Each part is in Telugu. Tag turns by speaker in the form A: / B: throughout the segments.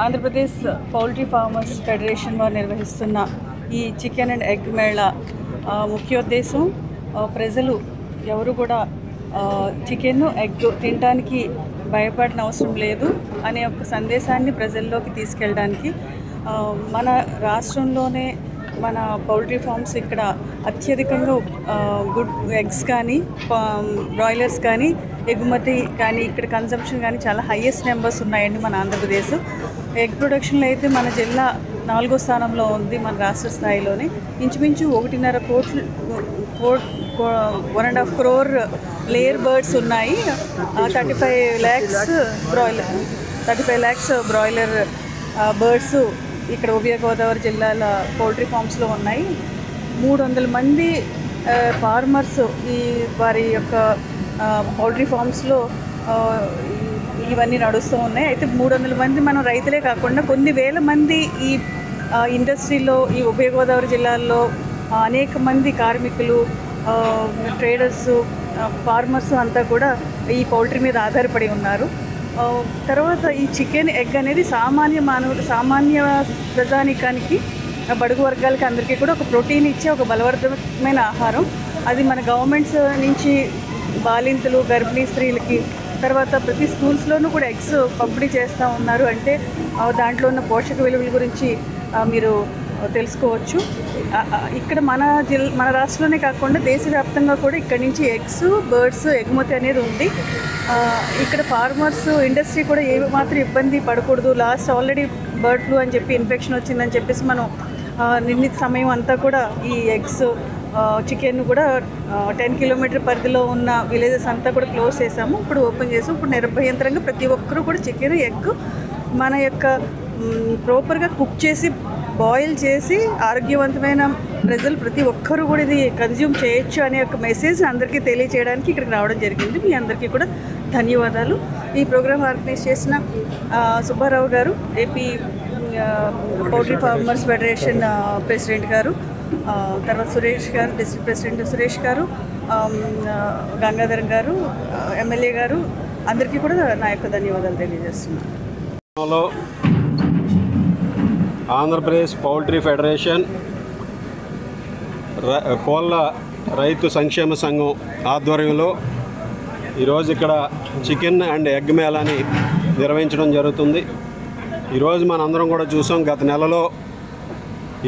A: ఆంధ్రప్రదేశ్ పౌల్ట్రీ ఫార్మర్స్ ఫెడరేషన్ వారు నిర్వహిస్తున్న ఈ చికెన్ అండ్ ఎగ్ మేళా ముఖ్యోద్దేశం ప్రజలు ఎవరు కూడా చికెన్ ఎగ్ తినడానికి భయపడిన అవసరం లేదు అనే ఒక సందేశాన్ని ప్రజల్లోకి తీసుకెళ్ళడానికి మన రాష్ట్రంలోనే మన పౌల్ట్రీ ఫార్మ్స్ ఇక్కడ అత్యధికంగా గుడ్ ఎగ్స్ కానీ బ్రాయిలర్స్ కానీ ఎగుమతి కానీ ఇక్కడ కన్సంప్షన్ కానీ చాలా హైయెస్ట్ నెంబర్స్ ఉన్నాయండి మన ఆంధ్రప్రదేశ్. ఎగ్ ప్రొడక్షన్లో అయితే మన జిల్లా 4వ స్థానంలో ఉంది మన రాష్ట్ర స్థాయిలోనే. ఇంచుమించు 1.5 కోట్లు 1.5 crore లేయర్ బర్డ్స్ ఉన్నాయి. 35 lakhs బ్రాయిలర్ బర్డ్స్ ఇక్కడ ఉభయ గోదావరి జిల్లాల పౌల్ట్రీ ఫార్మ్స్లో ఉన్నాయి. 300 మంది ఫార్మర్స్ ఈ వారి యొక్క పౌల్ట్రీ ఫార్మ్స్లో ఇవన్నీ నడుస్తూ ఉన్నాయి. అయితే 300 మంది మనం రైతులే కాకుండా కొన్ని వేల మంది ఈ ఇండస్ట్రీలో ఈ ఉభయ గోదావరి జిల్లాల్లో అనేక మంది కార్మికులు, ట్రేడర్స్, ఫార్మర్స్ అంతా కూడా ఈ పౌల్ట్రీ మీద ఆధారపడి ఉన్నారు. తర్వాత ఈ చికెన్ ఎగ్ అనేది సామాన్య ప్రజానికానికి, బడుగు వర్గాలకి అందరికీ కూడా ఒక ప్రోటీన్ ఇచ్చే ఒక బలవర్ధకమైన ఆహారం. అది మన గవర్నమెంట్స్ నుంచి బాలింతలు, గర్భిణీ స్త్రీలకి, తర్వాత ప్రతి స్కూల్స్లోనూ కూడా ఎగ్స్ పంపిణీ చేస్తూ ఉన్నారు. అంటే దాంట్లో ఉన్న పోషక విలువల గురించి మీరు తెలుసుకోవచ్చు. ఇక్కడ మన రాష్ట్రంలోనే కాకుండా దేశవ్యాప్తంగా కూడా ఇక్కడి నుంచి ఎగ్స్, బర్డ్స్ ఎగుమతి అనేది ఉంది. ఇక్కడ ఫార్మర్స్ ఇండస్ట్రీ కూడా ఏమాత్రం ఇబ్బంది పడకూడదు. ఆల్రెడీ బర్డ్ ఫ్లూ అని చెప్పి ఇన్ఫెక్షన్ వచ్చిందని చెప్పేసి మనం నిర్ణీత సమయం అంతా కూడా ఈ ఎగ్స్, చికెన్ కూడా 10 కిలోమీటర్ పరిధిలో ఉన్న విలేజెస్ అంతా కూడా క్లోజ్ చేసాము. ఇప్పుడు ఓపెన్ చేసాము. ఇప్పుడు నిర్భయంతరంగా ప్రతి ఒక్కరూ కూడా చికెన్, ఎగ్ మన యొక్క ప్రాపర్గా కుక్ చేసి, బాయిల్ చేసి ఆరోగ్యవంతమైన ప్రజలు ప్రతి ఒక్కరూ కూడా ఇది కన్జ్యూమ్ చేయొచ్చు అనే ఒక మెసేజ్ అందరికీ తెలియజేయడానికి ఇక్కడికి రావడం జరిగింది. మీ అందరికీ కూడా ధన్యవాదాలు. ఈ ప్రోగ్రామ్ ఆర్గనైజ్ చేసిన సుబ్బారావు గారు, AP poultry farmers federation president గారు, తర్వాత సురేష్ గారు, డిస్ట్రిక్ట్ ప్రెసిడెంట్ సురేష్ గారు, గంగాధరం గారు, ఎమ్మెల్యే గారు, అందరికీ కూడా నా యొక్క ధన్యవాదాలు తెలియజేస్తున్నాను.
B: ఆంధ్రప్రదేశ్ పౌల్ట్రీ ఫెడరేషన్ కోళ్ళ రైతు సంక్షేమ సంఘం ఆధ్వర్యంలో ఈరోజు ఇక్కడ చికెన్ అండ్ ఎగ్ మేళాని నిర్వహించడం జరుగుతుంది. ఈరోజు మనందరం కూడా చూసాం, గత నెలలో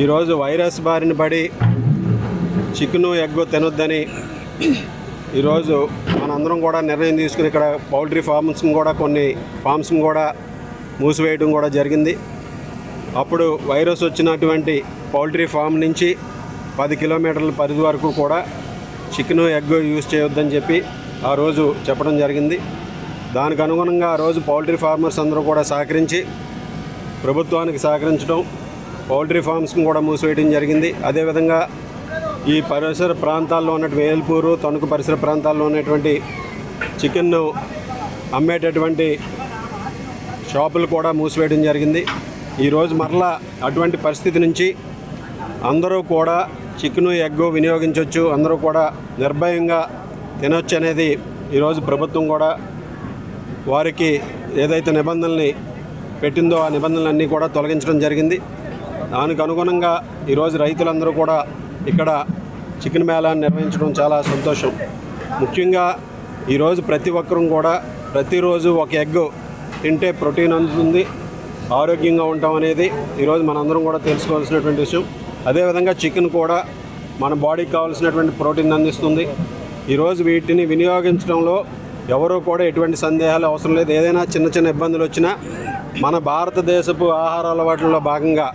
B: ఈరోజు వైరస్ బారిన పడి చికెను, ఎగ్ తినొద్దని ఈరోజు మనందరం కూడా నిర్ణయం తీసుకుని ఇక్కడ పౌల్ట్రీ కొన్ని ఫార్మ్స్ని కూడా మూసివేయడం కూడా జరిగింది. అప్పుడు వైరస్ వచ్చినటువంటి పౌల్ట్రీ ఫామ్ నుంచి 10 కిలోమీటర్ల పరిధి వరకు కూడా చికెను, ఎగ్ యూజ్ చేయొద్దని చెప్పి ఆ రోజు చెప్పడం జరిగింది. దానికి అనుగుణంగా ఆ రోజు పౌల్ట్రీ ఫార్మర్స్ అందరూ కూడా సహకరించి ప్రభుత్వానికి సహకరించడం, పౌల్ట్రీ ఫార్మ్స్ని కూడా మూసివేయడం జరిగింది. అదేవిధంగా ఈ పరిసర ప్రాంతాల్లో ఉన్నటువంటి వేల్పూరు, తణుకు పరిసర ప్రాంతాల్లో ఉన్నటువంటి చికెన్ను అమ్మేటటువంటి షాపులు కూడా మూసివేయడం జరిగింది. ఈరోజు మరలా అటువంటి పరిస్థితి నుంచి అందరూ కూడా చికెను, ఎగ్ వినియోగించవచ్చు, అందరూ కూడా నిర్భయంగా తినొచ్చు అనేది ఈరోజు ప్రభుత్వం కూడా వారికి ఏదైతే నిబంధనల్ని పెట్టిందో ఆ నిబంధనలన్నీ కూడా తొలగించడం జరిగింది. దానికి అనుగుణంగా ఈరోజు రైతులందరూ కూడా ఇక్కడ చికెన్ మేళాన్ని నిర్వహించడం చాలా సంతోషం. ముఖ్యంగా ఈరోజు ప్రతి ఒక్కరూ కూడా ప్రతిరోజు ఒక ఎగ్ తింటే ప్రోటీన్ అందుతుంది, ఆరోగ్యంగా ఉంటాం అనేది ఈరోజు మనందరం కూడా తెలుసుకోవాల్సినటువంటి విషయం. అదేవిధంగా చికెన్ కూడా మన బాడీకి కావాల్సినటువంటి ప్రోటీన్ అందిస్తుంది. ఈరోజు వీటిని వినియోగించడంలో ఎవరూ కూడా ఎటువంటి సందేహాలు అవసరం లేదు. ఏదైనా చిన్న ఇబ్బందులు వచ్చినా మన భారతదేశపు ఆహార అలవాట్లలో భాగంగా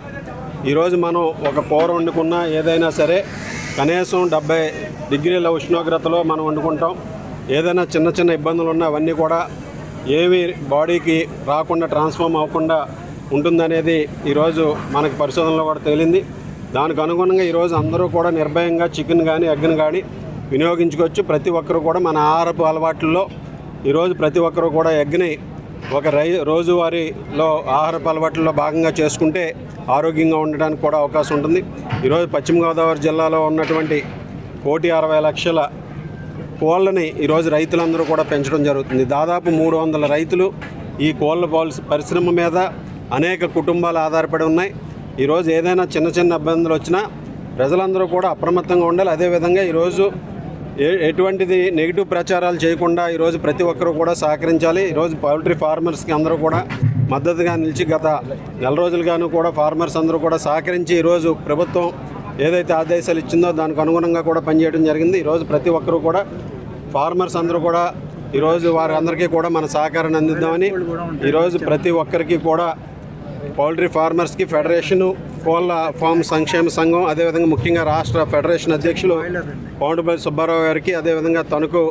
B: ఈరోజు మనం ఒక కూర వండుకున్నా ఏదైనా సరే కనీసం 70 డిగ్రీల ఉష్ణోగ్రతలో మనం వండుకుంటాం. ఏదైనా చిన్న ఇబ్బందులు ఉన్నా అవన్నీ కూడా ఏవి బాడీకి రాకుండా, ట్రాన్స్ఫార్మ్ అవ్వకుండా ఉంటుందనేది ఈరోజు మనకి పరిశోధనలో కూడా తేలింది. దానికి అనుగుణంగా ఈరోజు అందరూ కూడా నిర్భయంగా చికెన్ కానీ, ఎగ్ని కానీ వినియోగించుకోవచ్చు. ప్రతి ఒక్కరు కూడా మన ఆహారపు అలవాట్లలో ఈరోజు ప్రతి ఒక్కరు కూడా ఎగ్ని ఒక రోజువారీలో ఆహారపు అలవాట్లలో భాగంగా చేసుకుంటే ఆరోగ్యంగా ఉండడానికి కూడా అవకాశం ఉంటుంది. ఈరోజు పశ్చిమ గోదావరి జిల్లాలో ఉన్నటువంటి 1,60,00,000 కోళ్ళని ఈరోజు రైతులందరూ కూడా పెంచడం జరుగుతుంది. దాదాపు 300 రైతులు ఈ కోళ్ళ పరిశ్రమ మీద అనేక కుటుంబాలు ఆధారపడి ఉన్నాయి. ఈరోజు ఏదైనా చిన్న చిన్న ఇబ్బందులు వచ్చినా ప్రజలందరూ కూడా అప్రమత్తంగా ఉండాలి. అదేవిధంగా ఈరోజు ఎటువంటిది నెగిటివ్ ప్రచారాలు చేయకుండా ఈరోజు ప్రతి ఒక్కరూ కూడా సహకరించాలి. ఈరోజు పౌల్ట్రీ ఫార్మర్స్కి అందరూ కూడా మద్దతుగా నిలిచి గత నెల రోజులుగాను కూడా ఫార్మర్స్ అందరూ కూడా సహకరించి ఈరోజు ప్రభుత్వం ఏదైతే ఆదేశాలు ఇచ్చిందో దానికి అనుగుణంగా కూడా పనిచేయడం జరిగింది. ఈరోజు ప్రతి ఒక్కరూ కూడా ఫార్మర్స్ అందరూ కూడా ఈరోజు వారందరికీ కూడా మన సహకారాన్ని అందిద్దామని ఈరోజు ప్రతి ఒక్కరికి కూడా పౌల్ట్రీ ఫార్మర్స్కి ఫెడరేషను, కోళ్ళ ఫామ్ సంక్షేమ సంఘం, అదేవిధంగా ముఖ్యంగా రాష్ట్ర ఫెడరేషన్ అధ్యక్షులు పౌండపల్లి సుబ్బారావు గారికి, అదేవిధంగా Tanuku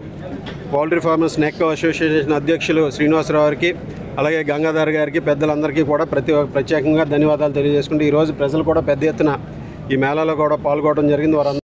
B: poultry farmers neck association అధ్యక్షులు శ్రీనివాసరావు గారికి, అలాగే గంగాధర్ గారికి, పెద్దలందరికీ కూడా ప్రత్యేకంగా ధన్యవాదాలు తెలియజేసుకుంటూ ఈరోజు ప్రజలు కూడా పెద్ద ఎత్తున ఈ మేళాలో కూడా పాల్గొనడం జరిగింది. వారందరూ